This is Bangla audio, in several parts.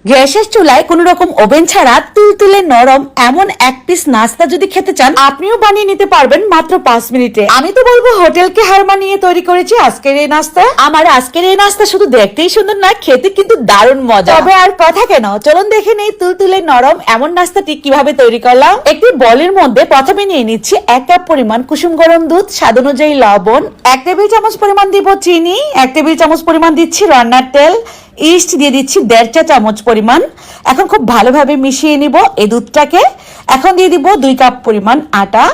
গ্যাসের চুলায় কোনো রকম ওভেন ছাড়া তুলতুলে নরম এমন এক পিস নাস্তা যদি খেতে চান, আপনিও বানিয়ে নিতে পারবেন মাত্র 5 মিনিটে। আমি তো বলবো হোটেলকে হার মানিয়ে তৈরি করেছি আজকের এই নাস্তা। আমার আজকের এই নাস্তা শুধু দেখতেই সুন্দর না, খেতে কিন্তু দারুণ মজা। তবে আর কথা কেন, চলুন দেখে নেই তুলতুলে নরম এমন নাস্তাটি কিভাবে তৈরি করলাম। একটি বলের মধ্যে প্রথমে নিয়ে নিচ্ছি 1 কাপ পরিমাণ কুসুম গরম দুধ, স্বাদ অনুযায়ী লবণ, 1 টেবিল চামচ পরিমাণ দিব চিনি, 1 টেবিল চামচ পরিমাণ দিচ্ছি রান্নার তেল, ইস্ট দিয়ে দিচ্ছি 1.5 চা চামচ পরিমাণ। এখন খুব ভালোভাবে মিশিয়ে নিব এই দুধটাকে। এখন দিয়ে দিব 2 কাপ পরিমাণ আটা।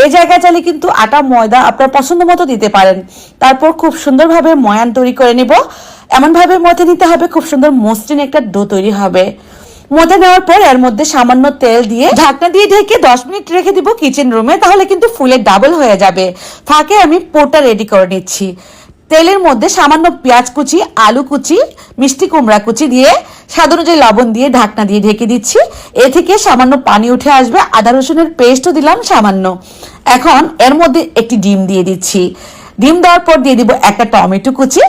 এই জায়গায় চাইলে কিন্তু আটা ময়দা আপনার পছন্দ মতো দিতে পারেন। তারপর খুব সুন্দরভাবে ময়ান তৈরি করে নিব। এমনভাবে মথে নিতে হবে, খুব সুন্দর মসৃণ একটা ডো তৈরি হবে। মথে নেওয়ার পর এর মধ্যে সামান্য তেল দিয়ে ঢাকনা দিয়ে ঢেকে 10 মিনিট রেখে দিব কিচেন রুমে, তাহলে কিন্তু ফুলে ডাবল হয়ে যাবে। ফাঁকে আমি পোরটা রেডি করে নিচ্ছি। তেলের মধ্যে সামান্য পেঁয়াজ কুচি, আলু কুচি, মিষ্টি কুমড়া কুচি দিয়ে স্বাদ অনুযায়ী লবণ দিয়ে ঢাকনা দিয়ে ঢেকে দিচ্ছি। এ থেকে সামান্য পানি উঠে আসবে। আদা রসুনের পেস্টও দিলাম সামান্য। এখন এর মধ্যে একটি ডিম দিয়ে দিচ্ছি। ডিম দেওয়ার পর দিয়ে দিব একটা টমেটো কুচি,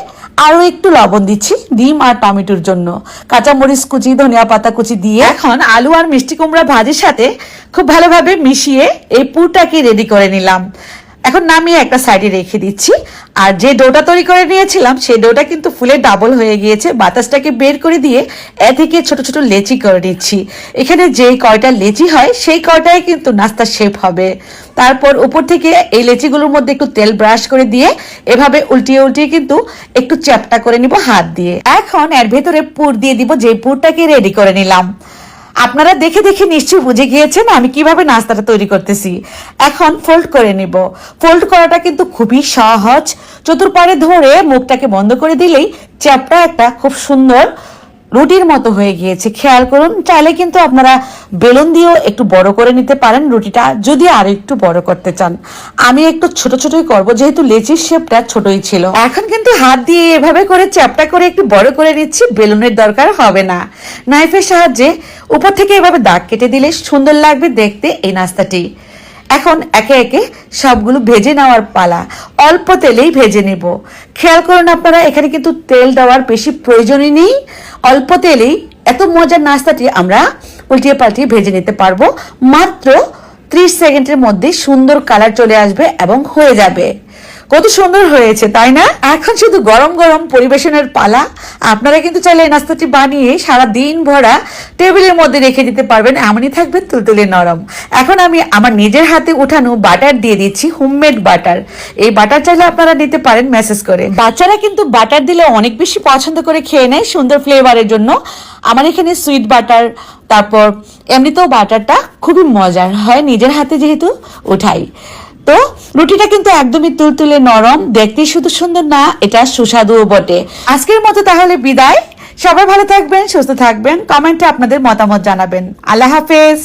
আরো একটু লবণ দিচ্ছি ডিম আর টমেটোর জন্য, কাঁচামরিচ কুচি, ধনিয়া পাতা কুচি দিয়ে এখন আলু আর মিষ্টি কুমড়া ভাজির সাথে খুব ভালোভাবে মিশিয়ে এই পুরটাকে রেডি করে নিলাম। এখন নামিয়ে একটা সাইডে রেখে দিচ্ছি। আর যে ডোটা তৈরি করে নিয়েছিলাম সেই ডোটা কিন্তু ফুলে ডাবল হয়ে গিয়েছে। বাতাসটাকে বের করে দিয়ে এ থেকে ছোট ছোট লেচি করে নিচ্ছি। এখানে যেই কয়টা লেচি হয় সেই কয়টাই কিন্তু নাস্তার শেপ হবে। তারপর উপর থেকে এই লেচিগুলোর মধ্যে একটু তেল ব্রাশ করে দিয়ে এভাবে উল্টিয়ে উল্টিয়ে কিন্তু একটু চ্যাপটা করে নিব হাত দিয়ে। এখন এর ভেতরে পুর দিয়ে দিব, যে পুরটাকে রেডি করে নিলাম। আপনারা দেখে দেখে নিশ্চয়ই বুঝে গিয়েছেন আমি কিভাবে নাস্তাটা তৈরি করতেছি। এখন ফোল্ড করে নিব। ফোল্ড করাটা কিন্তু খুবই সহজ। চতুর্পাড়ে ধরে মুখটাকে বন্ধ করে দিলেই চ্যাপটা একটা খুব সুন্দর রুটির মতো হয়ে গিয়েছে। খেয়াল করুন, চাইলে কিন্তু আপনারা বেলুন দিয়েও একটু বড় করে নিতে পারেন রুটিটা, যদি আরো একটু বড় করতে চান। আমি একটু ছোট ছোটই করব, যেহেতু লেচির শেপটা ছোটই ছিল। এখন কিন্তু হাত দিয়ে এভাবে করে চ্যাপটা করে একটু বড় করে নিচ্ছি। বেলুনের দরকার হবে না। নাইফের সাহায্যে উপর থেকে এভাবে দাগ কেটে দিলে সুন্দর লাগবে দেখতে এই নাস্তাটি। এখন একে একে সবগুলো ভেজে নেওয়ার পালা। অল্প তেলেই ভেজে নেব। খেয়াল করুন আপনারা, এখানে কিন্তু তেল দেওয়ার বেশি প্রয়োজনই নেই। অল্প তেলেই এত মজার নাস্তাটি আমরা উল্টিয়ে পাল্টিয়ে ভেজে নিতে পারবো। মাত্র 30 সেকেন্ডের মধ্যে সুন্দর কালার চলে আসবে এবং হয়ে যাবে। কত সুন্দর হয়েছে তাই না? এখন শুধু গরম গরম পরিবেশনের পালা। আপনারা কিন্তু চাইলে এই নাস্তাটি বানিয়ে সারা দিন ভরা টেবিলের মধ্যে রেখে দিতে পারবেন, এমনই থাকবে তুলতুলে নরম। এখন আমি আমার নিজের হাতে উঠানো বাটার দিয়ে দিচ্ছি, হোমমেড বাটার। এই বাটার চাইলে আপনারা নিতে পারেন মেসেজ করে। বাচ্চারা কিন্তু বাটার দিলে অনেক বেশি পছন্দ করে খেয়ে নেয় সুন্দর ফ্লেভারের জন্য। আমার এখানে সুইট বাটার, তারপর এমনিতেও বাটারটা খুবই মজার হয়, নিজের হাতে যেহেতু উঠাই। তো রুটিটা কিন্তু একদমই তুলতুলে নরম, দেখতেই শুধু সুন্দর না, এটা সুস্বাদুও বটে। আজকের মতো তাহলে বিদায়। সবাই ভালো থাকবেন, সুস্থ থাকবেন। কমেন্টে আপনাদের মতামত জানাবেন। আল্লাহ হাফেজ।